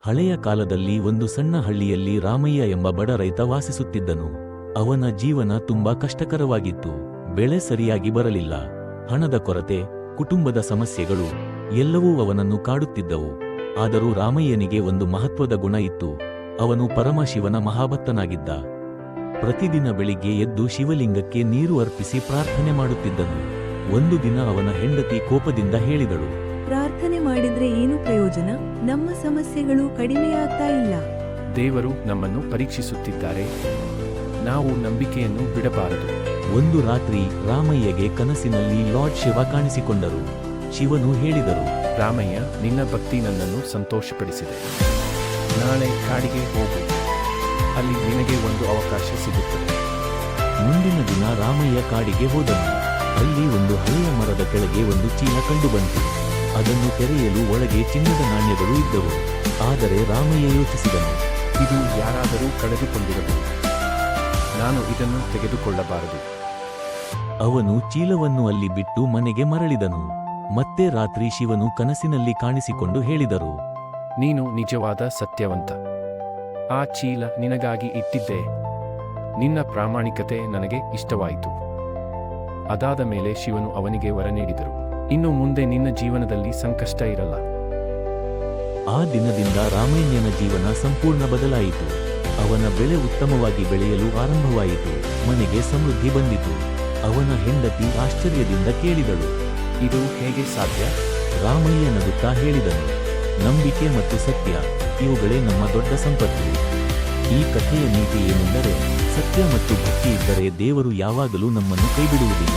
ಹಳೆಯ ಕಾಲದಲ್ಲಿ ಒಂದು ಸಣ್ಣ ಹಳ್ಳಿಯಲ್ಲಿ ರಾಮಯ್ಯ ಎಂಬ ಬಡ ರೈತ ವಾಸಿಸುತ್ತಿದ್ದನು. ಅವನ ಜೀವನ ತುಂಬಾ ಕಷ್ಟಕರವಾಗಿತ್ತು. ಬೆಳೆ ಸರಿಯಾಗಿ ಬರಲಿಲ್ಲ. ಹಣದ ಕೊರತೆ, ಕುಟುಂಬದ ಸಮಸ್ಯೆಗಳು ಎಲ್ಲವೂ ಅವನನ್ನು ಕಾಡುತ್ತಿದ್ದವು. ಆದರೂ ರಾಮಯ್ಯನಿಗೆ ಒಂದು ಮಹತ್ವದ ಗುಣ ಇತ್ತು. ಅವನು ಪರಮಶಿವನ ಮಹಾಭಕ್ತನಾಗಿದ್ದ. ಪ್ರತಿದಿನ ಬೆಳಿಗ್ಗೆ ಎದ್ದು ಶಿವಲಿಂಗಕ್ಕೆ ನೀರು ಅರ್ಪಿಸಿ ಪ್ರಾರ್ಥನೆ ಮಾಡುತ್ತಿದ್ದನು. ಒಂದು ದಿನ ಅವನ ಹೆಂಡತಿ ಕೋಪದಿಂದ ಹೇಳಿದಳು, ಪ್ರಾರ್ಥನೆ ಮಾಡಿದ್ರೆ ಏನು ಪ್ರಯೋಜನ? ನಮ್ಮ ಸಮಸ್ಯೆಗಳು ಕಡಿಮೆಯಾಗ್ತಾ ಇಲ್ಲ. ದೇವರು ನಮ್ಮನ್ನು ಪರೀಕ್ಷಿಸುತ್ತಿದ್ದಾರೆ. ನಾವು ನಂಬಿಕೆಯನ್ನು ಬಿಡಬಾರದು. ಒಂದು ರಾತ್ರಿ ರಾಮಯ್ಯಗೆ ಕನಸಿನಲ್ಲಿ ಲಾರ್ಡ್ ಶಿವ ಕಾಣಿಸಿಕೊಂಡರು. ಶಿವನು ಹೇಳಿದರು, ರಾಮಯ್ಯ, ನಿನ್ನ ಭಕ್ತಿ ನನ್ನನ್ನು ಸಂತೋಷಪಡಿಸಿದೆ. ನಾಳೆ ಕಾಡಿಗೆ ಹೋಗು. ಅಲ್ಲಿ ನಿನಗೆ ಒಂದು ಅವಕಾಶ ಸಿಗುತ್ತದೆ. ಮುಂದಿನ ದಿನ ರಾಮಯ್ಯ ಕಾಡಿಗೆ ಹೋದನು. ಅಲ್ಲಿ ಒಂದು ಹಳೆಯ ಮರದ ಕೆಳಗೆ ಒಂದು ಚೀಲ ಕಂಡುಬಂತು. ಅದನ್ನು ತೆರೆಯಲು ಒಳಗೆ ಚಿನ್ನದ ನಾಣ್ಯಗಳು ಇದ್ದವು. ಆದರೆ ರಾಮಯ್ಯ ಯೋಚಿಸಿದನು, ಇದು ಯಾರಾದರೂ ಕಳೆದುಕೊಂಡಿರಬಹುದು. ನಾನು ಇದನ್ನು ತೆಗೆದುಕೊಳ್ಳಬಾರದು. ಅವನು ಚೀಲವನ್ನು ಅಲ್ಲಿ ಬಿಟ್ಟು ಮನೆಗೆ ಮರಳಿದನು. ಮತ್ತೆ ರಾತ್ರಿ ಶಿವನು ಕನಸಿನಲ್ಲಿ ಕಾಣಿಸಿಕೊಂಡು ಹೇಳಿದರು, ನೀನು ನಿಜವಾದ ಸತ್ಯವಂತ. ಆ ಚೀಲ ನಿನಗಾಗಿ ಇಟ್ಟಿದ್ದೆ. ನಿನ್ನ ಪ್ರಾಮಾಣಿಕತೆ ನನಗೆ ಇಷ್ಟವಾಯಿತು. ಅದಾದ ಮೇಲೆ ಶಿವನು ಅವನಿಗೆ ವರ ನೀಡಿದರು. ಇನ್ನು ಮುಂದೆ ನಿನ್ನ ಜೀವನದಲ್ಲಿ ಸಂಕಷ್ಟ ಇರಲ್ಲ. ಆ ದಿನದಿಂದ ರಾಮಯ್ಯನ ಜೀವನ ಸಂಪೂರ್ಣ ಬದಲಾಯಿತು. ಅವನ ಬೆಳೆ ಉತ್ತಮವಾಗಿ ಬೆಳೆಯಲು ಆರಂಭವಾಯಿತು. ಮನೆಗೆ ಸಮೃದ್ಧಿ ಬಂದಿತು. ಅವನ ಹೆಂಡತಿ ಆಶ್ಚರ್ಯದಿಂದ ಕೇಳಿದಳು, ಇದು ಹೇಗೆ ಸಾಧ್ಯ? ರಾಮಯ್ಯ ನಗುತ್ತಾ ಹೇಳಿದನು, ನಂಬಿಕೆ ಮತ್ತು ಸತ್ಯ, ಇವುಗಳೇ ನಮ್ಮ ದೊಡ್ಡ ಸಂಪತ್ತು. ಈ ಕಥೆಯ ನೀತಿ ಏನೆಂದರೆ, ಸತ್ಯ ಮತ್ತು ಭಕ್ತಿ ಇದ್ದರೆ ದೇವರು ಯಾವಾಗಲೂ ನಮ್ಮನ್ನು ಕೈಬಿಡುವುದಿಲ್ಲ.